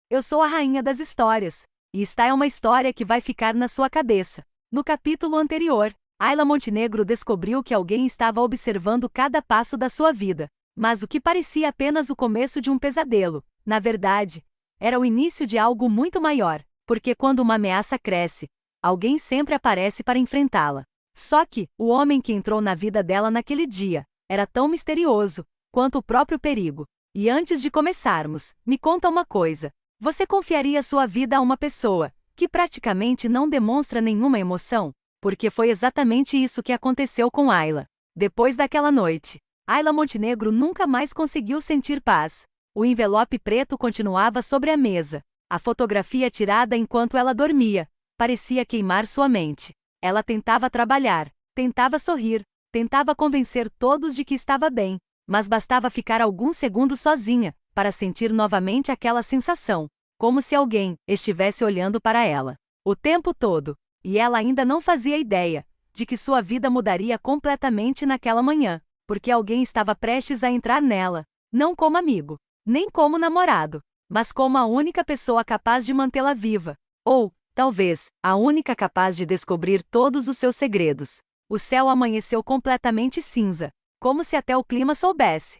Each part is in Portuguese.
Eu sou a rainha das histórias. E esta é uma história que vai ficar na sua cabeça. No capítulo anterior, Ayla Montenegro descobriu que alguém estava observando cada passo da sua vida. Mas o que parecia apenas o começo de um pesadelo, na verdade, era o início de algo muito maior. Porque quando uma ameaça cresce, alguém sempre aparece para enfrentá-la. Só que, o homem que entrou na vida dela naquele dia, era tão misterioso quanto o próprio perigo. E antes de começarmos, me conta uma coisa. Você confiaria sua vida a uma pessoa que praticamente não demonstra nenhuma emoção? Porque foi exatamente isso que aconteceu com Ayla. Depois daquela noite, Ayla Montenegro nunca mais conseguiu sentir paz. O envelope preto continuava sobre a mesa. A fotografia tirada enquanto ela dormia parecia queimar sua mente. Ela tentava trabalhar, tentava sorrir, tentava convencer todos de que estava bem, mas bastava ficar alguns segundos sozinha para sentir novamente aquela sensação, como se alguém estivesse olhando para ela o tempo todo, e ela ainda não fazia ideia de que sua vida mudaria completamente naquela manhã, porque alguém estava prestes a entrar nela, não como amigo, nem como namorado, mas como a única pessoa capaz de mantê-la viva, ou, talvez, a única capaz de descobrir todos os seus segredos. O céu amanheceu completamente cinza, como se até o clima soubesse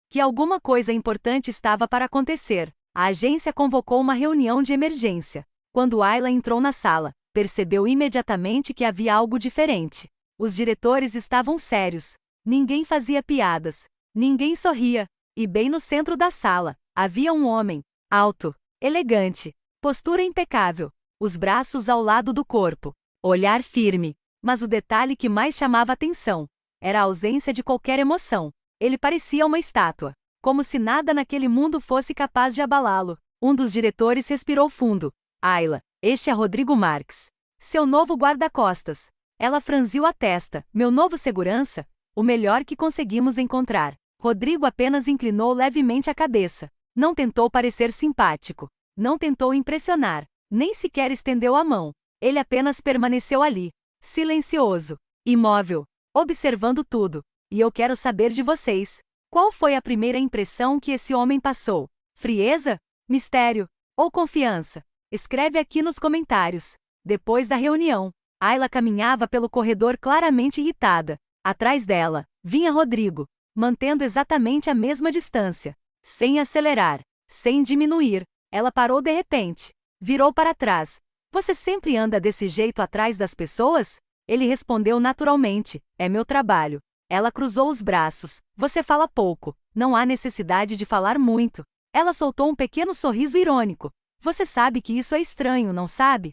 que alguma coisa importante estava para acontecer. A agência convocou uma reunião de emergência. Quando Ayla entrou na sala, percebeu imediatamente que havia algo diferente. Os diretores estavam sérios. Ninguém fazia piadas. Ninguém sorria. E bem no centro da sala, havia um homem, alto, elegante, postura impecável, os braços ao lado do corpo, olhar firme. Mas o detalhe que mais chamava atenção era a ausência de qualquer emoção. Ele parecia uma estátua, como se nada naquele mundo fosse capaz de abalá-lo. Um dos diretores respirou fundo. Ayla, este é Rodrigo Marques, seu novo guarda-costas. Ela franziu a testa. Meu novo segurança? O melhor que conseguimos encontrar. Rodrigo apenas inclinou levemente a cabeça. Não tentou parecer simpático. Não tentou impressionar. Nem sequer estendeu a mão. Ele apenas permaneceu ali, silencioso, imóvel, observando tudo. E eu quero saber de vocês. Qual foi a primeira impressão que esse homem passou? Frieza? Mistério? Ou confiança? Escreve aqui nos comentários. Depois da reunião, Ayla caminhava pelo corredor claramente irritada. Atrás dela, vinha Rodrigo, mantendo exatamente a mesma distância. Sem acelerar, sem diminuir. Ela parou de repente. Virou para trás. Você sempre anda desse jeito atrás das pessoas? Ele respondeu naturalmente. É meu trabalho. Ela cruzou os braços. Você fala pouco. Não há necessidade de falar muito. Ela soltou um pequeno sorriso irônico. Você sabe que isso é estranho, não sabe?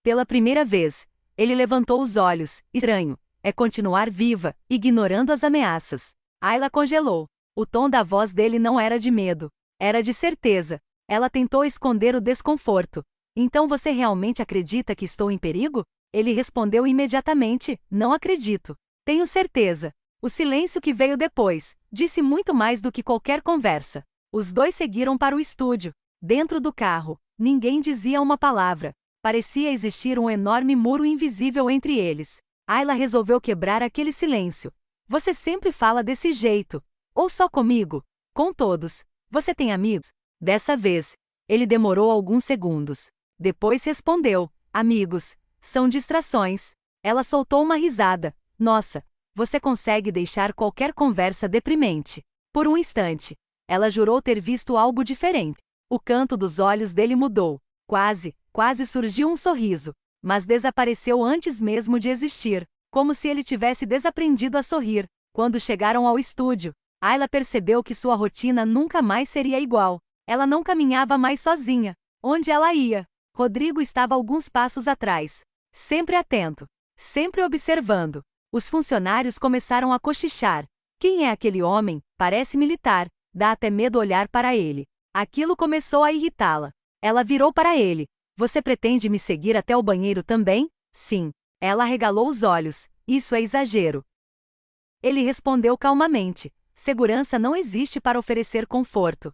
Pela primeira vez, ele levantou os olhos. Estranho. É continuar viva, ignorando as ameaças. Ayla congelou. O tom da voz dele não era de medo. Era de certeza. Ela tentou esconder o desconforto. Então você realmente acredita que estou em perigo? Ele respondeu imediatamente. Não acredito. Tenho certeza. O silêncio que veio depois disse muito mais do que qualquer conversa. Os dois seguiram para o estúdio. Dentro do carro, ninguém dizia uma palavra. Parecia existir um enorme muro invisível entre eles. Ayla resolveu quebrar aquele silêncio. Você sempre fala desse jeito. Ou só comigo? Com todos. Você tem amigos? Dessa vez, ele demorou alguns segundos. Depois respondeu. Amigos. São distrações. Ela soltou uma risada. Nossa, você consegue deixar qualquer conversa deprimente. Por um instante, ela jurou ter visto algo diferente. O canto dos olhos dele mudou. Quase surgiu um sorriso, mas desapareceu antes mesmo de existir, como se ele tivesse desaprendido a sorrir. Quando chegaram ao estúdio, Ayla percebeu que sua rotina nunca mais seria igual. Ela não caminhava mais sozinha. Onde ela ia? Rodrigo estava alguns passos atrás, sempre atento, sempre observando. Os funcionários começaram a cochichar. Quem é aquele homem? Parece militar. Dá até medo olhar para ele. Aquilo começou a irritá-la. Ela virou para ele. Você pretende me seguir até o banheiro também? Sim. Ela arregalou os olhos. Isso é exagero. Ele respondeu calmamente. Segurança não existe para oferecer conforto.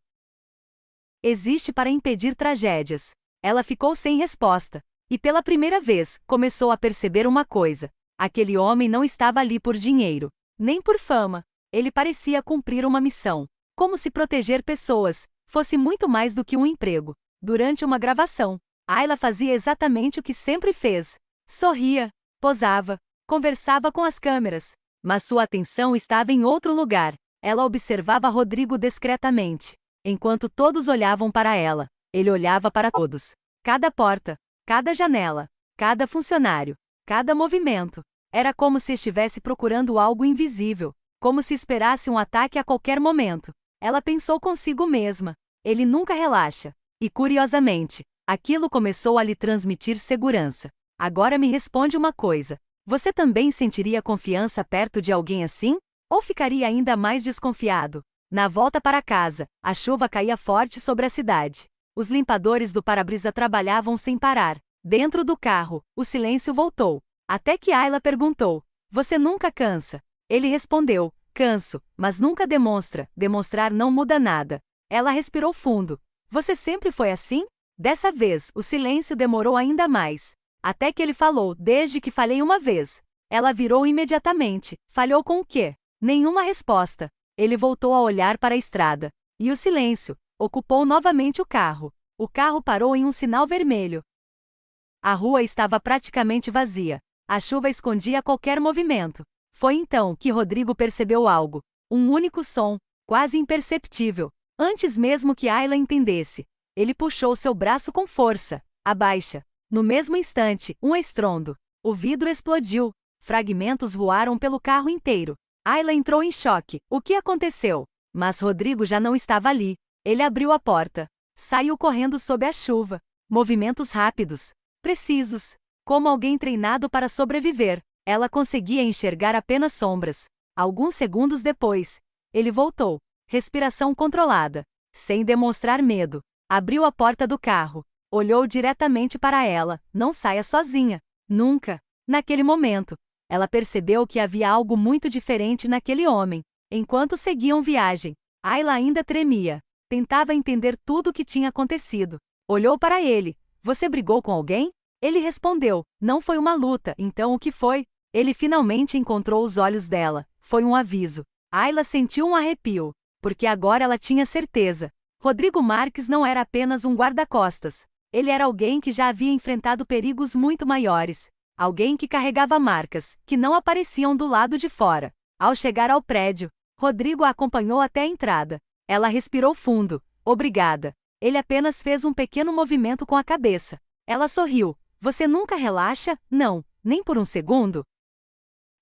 Existe para impedir tragédias. Ela ficou sem resposta. E pela primeira vez, começou a perceber uma coisa. Aquele homem não estava ali por dinheiro, nem por fama. Ele parecia cumprir uma missão. Como se proteger pessoas fosse muito mais do que um emprego. Durante uma gravação, Ayla fazia exatamente o que sempre fez. Sorria, posava, conversava com as câmeras. Mas sua atenção estava em outro lugar. Ela observava Rodrigo discretamente. Enquanto todos olhavam para ela, ele olhava para todos. Cada porta, cada janela, cada funcionário, cada movimento. Era como se estivesse procurando algo invisível, como se esperasse um ataque a qualquer momento. Ela pensou consigo mesma. Ele nunca relaxa. E curiosamente, aquilo começou a lhe transmitir segurança. Agora me responde uma coisa. Você também sentiria confiança perto de alguém assim? Ou ficaria ainda mais desconfiado? Na volta para casa, a chuva caía forte sobre a cidade. Os limpadores do para-brisa trabalhavam sem parar. Dentro do carro, o silêncio voltou. Até que Ayla perguntou: "Você nunca cansa?" Ele respondeu: "Canso, mas nunca demonstra. Demonstrar não muda nada." Ela respirou fundo. "Você sempre foi assim?" Dessa vez, o silêncio demorou ainda mais. Até que ele falou: "Desde que falhei uma vez." Ela virou imediatamente. Falhou com o quê? Nenhuma resposta. Ele voltou a olhar para a estrada. E o silêncio ocupou novamente o carro. O carro parou em um sinal vermelho. A rua estava praticamente vazia. A chuva escondia qualquer movimento. Foi então que Rodrigo percebeu algo. Um único som, quase imperceptível. Antes mesmo que Ayla entendesse, ele puxou seu braço com força. Abaixa. No mesmo instante, um estrondo. O vidro explodiu. Fragmentos voaram pelo carro inteiro. Ayla entrou em choque. O que aconteceu? Mas Rodrigo já não estava ali. Ele abriu a porta. Saiu correndo sob a chuva. Movimentos rápidos, precisos, como alguém treinado para sobreviver. Ela conseguia enxergar apenas sombras. Alguns segundos depois, ele voltou. Respiração controlada. Sem demonstrar medo. Abriu a porta do carro. Olhou diretamente para ela. "Não saia sozinha." Nunca. Naquele momento, ela percebeu que havia algo muito diferente naquele homem. Enquanto seguiam viagem, Ayla ainda tremia. Tentava entender tudo o que tinha acontecido. Olhou para ele. "Você brigou com alguém?" Ele respondeu: "Não foi uma luta." "Então o que foi?" Ele finalmente encontrou os olhos dela. Foi um aviso. Ayla sentiu um arrepio, porque agora ela tinha certeza. Rodrigo Marques não era apenas um guarda-costas. Ele era alguém que já havia enfrentado perigos muito maiores. Alguém que carregava marcas, que não apareciam do lado de fora. Ao chegar ao prédio, Rodrigo a acompanhou até a entrada. Ela respirou fundo. "Obrigada." Ele apenas fez um pequeno movimento com a cabeça. Ela sorriu. "Você nunca relaxa?" "Não, nem por um segundo."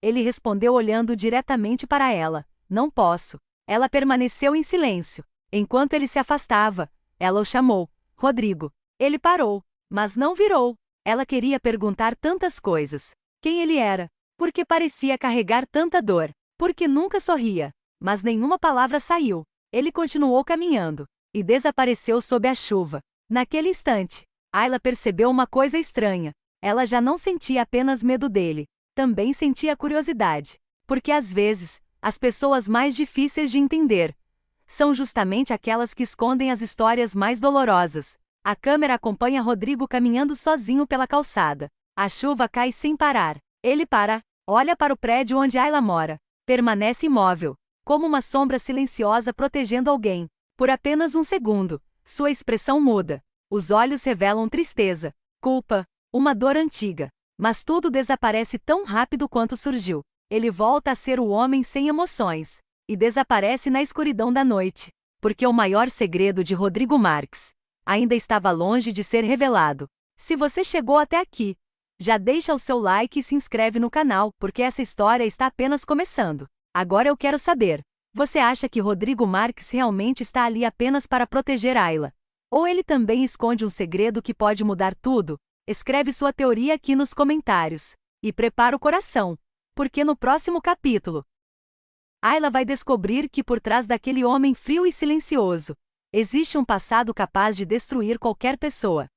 Ele respondeu olhando diretamente para ela. "Não posso." Ela permaneceu em silêncio. Enquanto ele se afastava, ela o chamou. "Rodrigo." Ele parou, mas não virou. Ela queria perguntar tantas coisas. Quem ele era? Por que parecia carregar tanta dor? Por que nunca sorria? Mas nenhuma palavra saiu. Ele continuou caminhando e desapareceu sob a chuva. Naquele instante, Ayla percebeu uma coisa estranha. Ela já não sentia apenas medo dele, também sentia curiosidade. Porque às vezes, as pessoas mais difíceis de entender são justamente aquelas que escondem as histórias mais dolorosas. A câmera acompanha Rodrigo caminhando sozinho pela calçada. A chuva cai sem parar. Ele para, olha para o prédio onde Ayla mora. Permanece imóvel, como uma sombra silenciosa protegendo alguém. Por apenas um segundo, sua expressão muda. Os olhos revelam tristeza, culpa, uma dor antiga. Mas tudo desaparece tão rápido quanto surgiu. Ele volta a ser o homem sem emoções. E desaparece na escuridão da noite. Porque o maior segredo de Rodrigo Marques ainda estava longe de ser revelado. Se você chegou até aqui, já deixa o seu like e se inscreve no canal, porque essa história está apenas começando. Agora eu quero saber, você acha que Rodrigo Marques realmente está ali apenas para proteger Ayla? Ou ele também esconde um segredo que pode mudar tudo? Escreve sua teoria aqui nos comentários. E prepara o coração, porque no próximo capítulo, Ayla vai descobrir que por trás daquele homem frio e silencioso, existe um passado capaz de destruir qualquer pessoa.